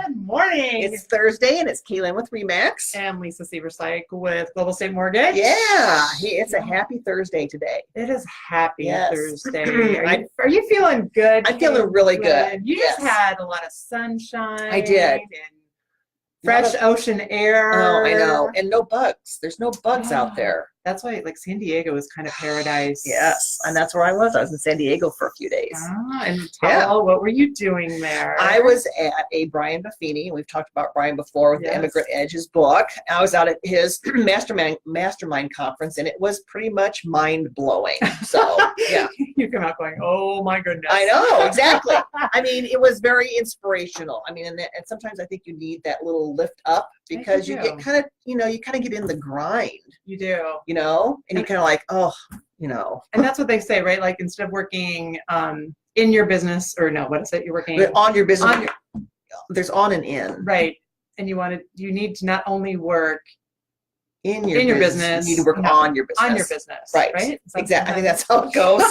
Good morning. It's Thursday and it's Kaylin with Remax. And Lisa Seversyke with Global State Mortgage. Yeah, it's a happy Thursday today. It is happy Thursday. Are I- you feeling good? I'm feeling really good. You just had a lot of sunshine. I did. And fresh ocean air. Oh, I know. And no bugs. There's no bugs out there. That's why, like, San Diego is kind of paradise. Yes, and that's where I was. I was in San Diego for a few days. What were you doing there? I was at a Brian Buffini, and we've talked about Brian before with the Immigrant Edge, his book. I was out at his mastermind conference, and it was pretty much mind-blowing. So, yeah. You come out going, oh, my goodness. I know, exactly. I mean, it was very inspirational. I mean, and sometimes I think you need that little lift up because you get kind of, you kind of get in the grind. You do. And you're kind of like, And that's what they say, right? Like, instead of working in your business, or no, what is it? You're working on your business. There's on and in. Right. And you need to not only work in your business, you need to work on your business. On your business. Right. Exactly. I think that's how it goes.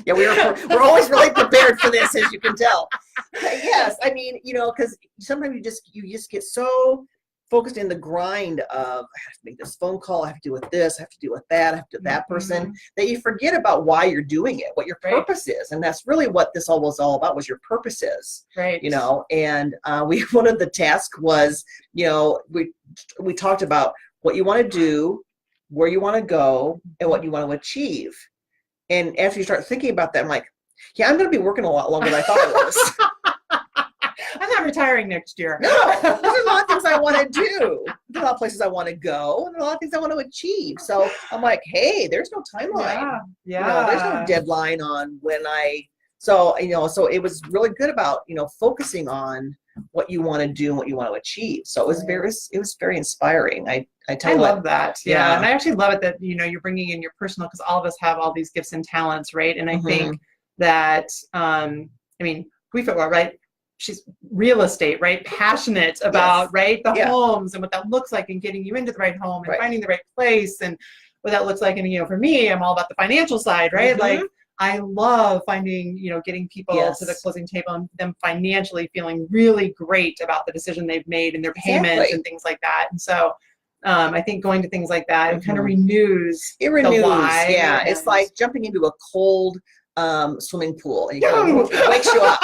Yeah, we're always really prepared for this, as you can tell. But yes, I mean, because sometimes you just get so focused in the grind of, I have to make this phone call, I have to deal with this, I have to deal with that, I have to deal with that person, that you forget about why you're doing it, what your purpose is. And that's really what this all was all about, was your purposes. Right. And one of the tasks was, we talked about what you want to do, where you want to go, and what you want to achieve. And after you start thinking about that, I'm like, yeah, I'm going to be working a lot longer than I thought I was. I'm not retiring next year. No, there's a lot of things I want to do. There's a lot of places I want to go, and there's a lot of things I want to achieve. So I'm like, hey, there's no timeline. Yeah. There's no deadline on when so it was really good about, focusing on what you want to do and what you want to achieve. So it was very inspiring. I love that. Yeah. And I actually love it that, you're bringing in your personal, because all of us have all these gifts and talents, right? And I think that, we feel right. She's real estate, right? Passionate about, the homes and what that looks like and getting you into the right home and finding the right place and what that looks like. And, for me, I'm all about the financial side, right? Like, I love finding, getting people to the closing table and them financially feeling really great about the decision they've made and their payments and things like that. And so I think going to things like that, it kind of renews. It renews, the why. Yeah. It's like jumping into a cold swimming pool, and it wakes you up,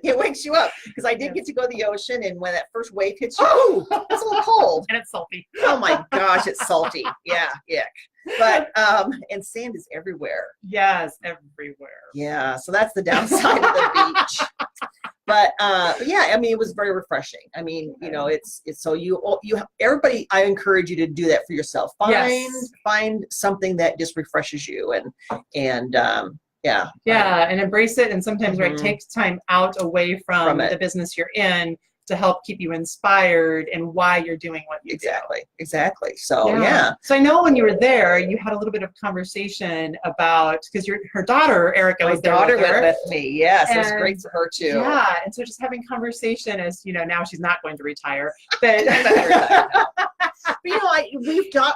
It wakes you up, because I did get to go to the ocean, and when that first wave hits you, it's a little cold. And it's salty. Oh my gosh, it's salty. Yeah, ick. But and sand is everywhere. Yes, everywhere. Yeah, so that's the downside of the beach. But yeah, it was very refreshing. It's so everybody, I encourage you to do that for yourself. Find something that just refreshes you and and embrace it. And sometimes take time out away from the business you're in to help keep you inspired and why you're doing what you do. Exactly. So yeah. So I know when you were there, you had a little bit of conversation about, because her daughter Erica was there. My daughter went with me. Yes, it was great for her too. Yeah, and so just having conversation, as now she's not going to retire, but. But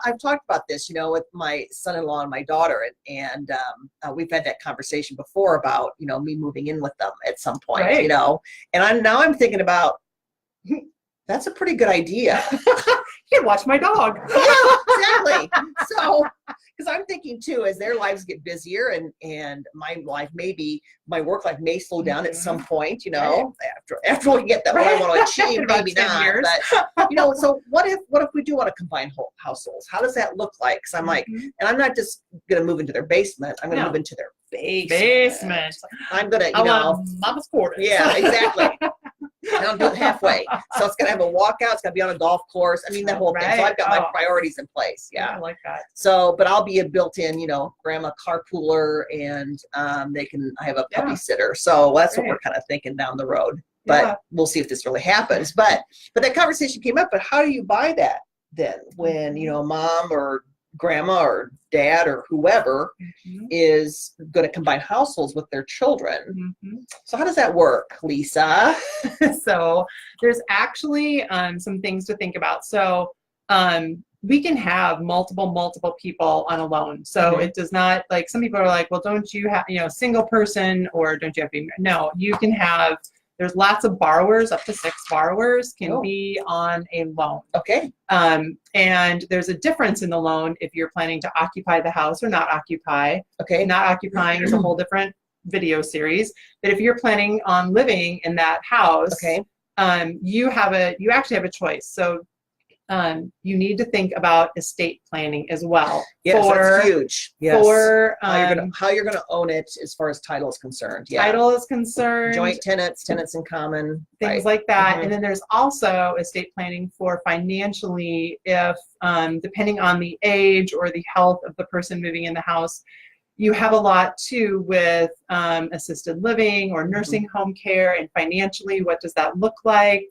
I've talked about this, with my son-in-law and my daughter, and we've had that conversation before about, me moving in with them at some point, and I'm thinking about, that's a pretty good idea. You can watch my dog. Yeah, exactly. So, because I'm thinking too, as their lives get busier and my work life may slow down at some point, after we get that what I want to achieve, maybe not. Years. But so what if we do want to combine households? How does that look like? Because I'm like, and I'm not just gonna move into their basement. I'm gonna move into their basement. I'm gonna, mama's quarters. Yeah, exactly. And I'll do it halfway. So it's going to have a walkout. It's going to be on a golf course. That whole thing. So I've got my priorities in place. Yeah. I like that. So, but I'll be a built-in, grandma carpooler, and I have a puppy sitter. So that's what we're kind of thinking down the road. But we'll see if this really happens. But that conversation came up, but how do you buy that then when, mom or grandma or dad or whoever is going to combine households with their children? So how does that work, Lisa? So there's actually some things to think about. So we can have multiple people on a loan. So it does not, like, some people are like, well, don't you have, single person, or don't you have to be, no, you can have, there's lots of borrowers, up to 6 borrowers can be on a loan. Okay. And there's a difference in the loan if you're planning to occupy the house or not occupy. Okay. Not occupying is a whole different video series. But if you're planning on living in that house, okay, you actually have a choice. So you need to think about estate planning as well. Yes, that's huge. Yes. For how you're gonna own it as far as title is concerned. Yeah. Title is concerned. Joint tenants in common. Things like that. And then there's also estate planning for financially if, depending on the age or the health of the person moving in the house, you have a lot too with assisted living or nursing home care, and financially, what does that look like?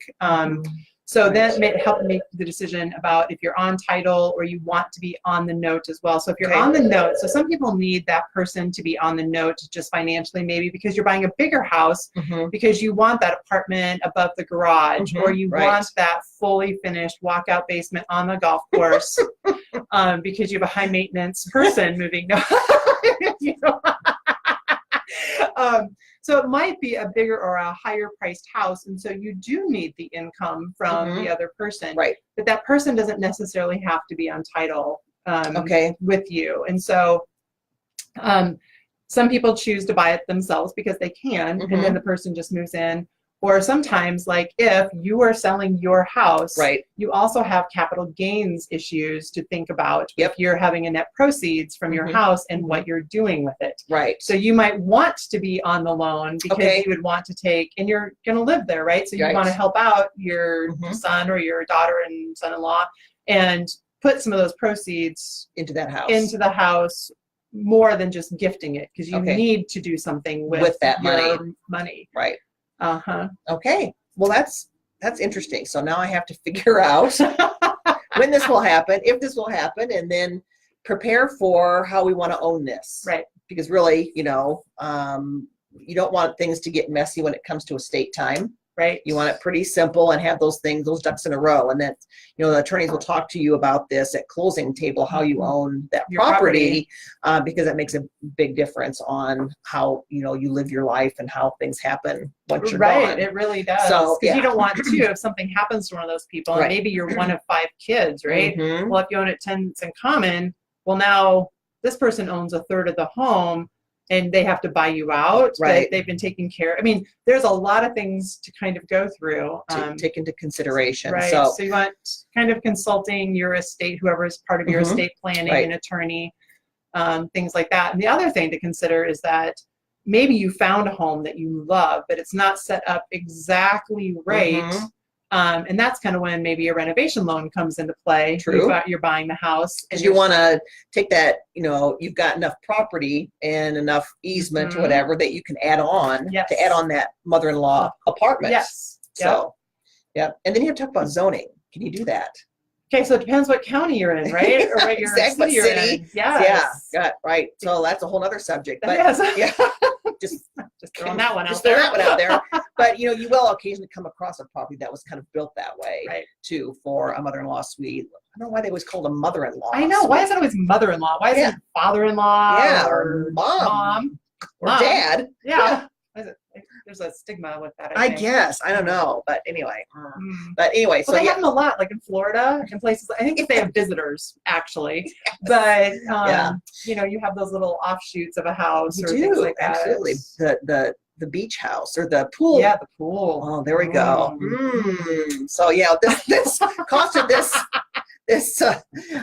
So that may help make the decision about if you're on title or you want to be on the note as well. So if you're on the note, so some people need that person to be on the note just financially, maybe because you're buying a bigger house, because you want that apartment above the garage, or you want that fully finished walkout basement on the golf course, because you have a high maintenance person moving. You know? So it might be a bigger or a higher priced house, and so you do need the income from the other person. Right. But that person doesn't necessarily have to be on title with you. And so some people choose to buy it themselves because they can, and then the person just moves in. Or sometimes, like if you are selling your house, you also have capital gains issues to think about if you're having a net proceeds from your house and what you're doing with it. Right. So you might want to be on the loan because you would want to take, and you're going to live there, right? So you want to help out your son or your daughter and son-in-law and put some of those proceeds into that house. Into the house more than just gifting it, because you need to do something with that money. Right. Okay. Well, that's interesting. So now I have to figure out when this will happen, if this will happen, and then prepare for how we want to own this. Right. Because really, you know, you don't want things to get messy when it comes to estate time. Right. You want it pretty simple and have those ducks in a row. And then, you know, the attorneys will talk to you about this at closing table, how you own that property, because that makes a big difference on how, you know, you live your life and how things happen once you're gone. It really does. So, because you don't want to, if something happens to one of those people, and maybe you're one of 5 kids, right? Well, if you own it tenants in common, well, now this person owns a third of the home, and they have to buy you out. Right. They've been taking care. I mean, there's a lot of things to kind of go through. To take into consideration. Right. So you want kind of consulting your estate, whoever is part of your estate planning, an attorney, things like that. And the other thing to consider is that maybe you found a home that you love, but it's not set up exactly right. And that's kind of when maybe a renovation loan comes into play. True. You're buying the house. And you want to take that, you know, you've got enough property and enough easement or whatever that you can add on to add on that mother-in-law apartment. Yes. So, and then you have to talk about zoning. Can you do that? Okay, so it depends what county you're in, right? Or what your city you're in. Yes. Yeah, right. So that's a whole other subject. But just throwing that one out just throw that one out there. But you know, you will occasionally come across a property that was kind of built that way too, for a mother-in-law suite. I don't know why they always called a mother-in-law. I know. suite. Why is it always mother-in-law? Why is it father-in-law? Yeah, or mom. Or dad. Yeah. There's a stigma with that, I guess. I don't know. But anyway. So they have them a lot, like in Florida and places. I think if they have visitors, actually. But, you know, you have those little offshoots of a house or things like that. Absolutely. The beach house or the pool. Yeah, the pool. Oh, there we go. So, yeah, this cost of this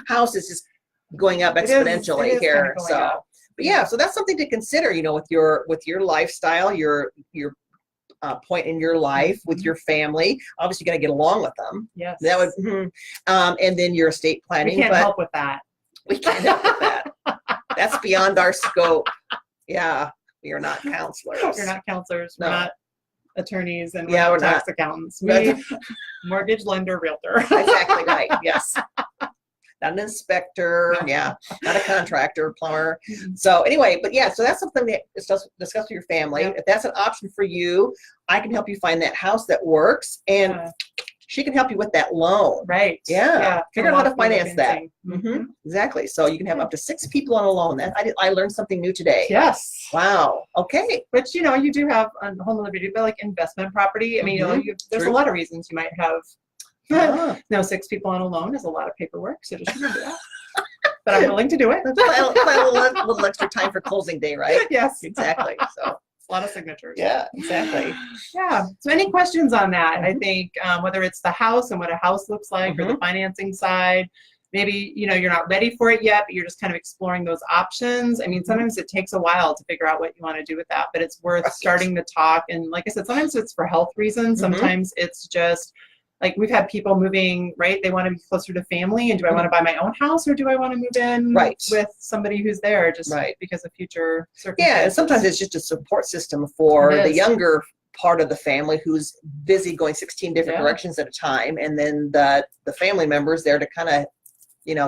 house is just going up exponentially here. So. But yeah, so that's something to consider, you know, with your lifestyle, your point in your life with your family. Obviously, you got to get along with them. Yes. That would, and then your estate planning. We can't help with that. We can't help with that. That's beyond our scope. Yeah, we are not counselors. We're not counselors. We're not attorneys, and we're not tax accountants. We mortgage lender, realtor. Exactly right. Yes. Not an inspector, not a contractor, plumber. So anyway, but so that's something that discuss with your family. If that's an option for you, I can help you find that house that works. And she can help you with that loan. Right. Yeah. Figure out how to finance that. Mm-hmm. Exactly. So you can have up to 6 people on a loan. That I learned something new today. Yes. Wow. Okay. Which, you do have on home delivery, but like investment property. I mean, there's a lot of reasons you might have. No, 6 people on a loan is a lot of paperwork, so just remember that. But I'm willing to do it. a little extra time for closing day, right? Yes. Exactly. So a lot of signatures. Yeah, exactly. Yeah. So any questions on that? I think whether it's the house and what a house looks like or the financing side, maybe, you're not ready for it yet, but you're just kind of exploring those options. I mean, sometimes it takes a while to figure out what you want to do with that, but it's worth starting the talk. And like I said, sometimes it's for health reasons. Sometimes it's just like we've had people moving, right? They want to be closer to family. And do I want to buy my own house or do I want to move in with somebody who's there just because of future circumstances? Yeah, and sometimes it's just a support system for the younger part of the family who's busy going 16 different directions at a time. And then the family members there to kind of,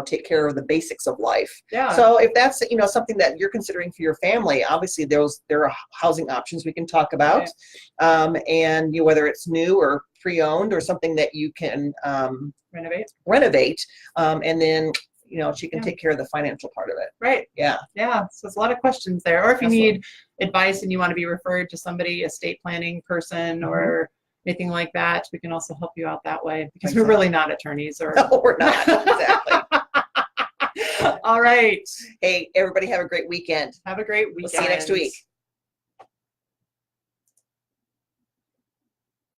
take care of the basics of life. Yeah. So if that's, something that you're considering for your family, obviously there are housing options we can talk about. And whether it's new or pre-owned or something that you can renovate. And then, she can take care of the financial part of it. Right. Yeah. Yeah. So it's a lot of questions there. Or if you need advice and you want to be referred to somebody, estate planning person or anything like that, we can also help you out that way because we're really not attorneys. No, we're not. Exactly. All right. Hey, everybody have a great weekend. Have a great weekend. We'll see you next week.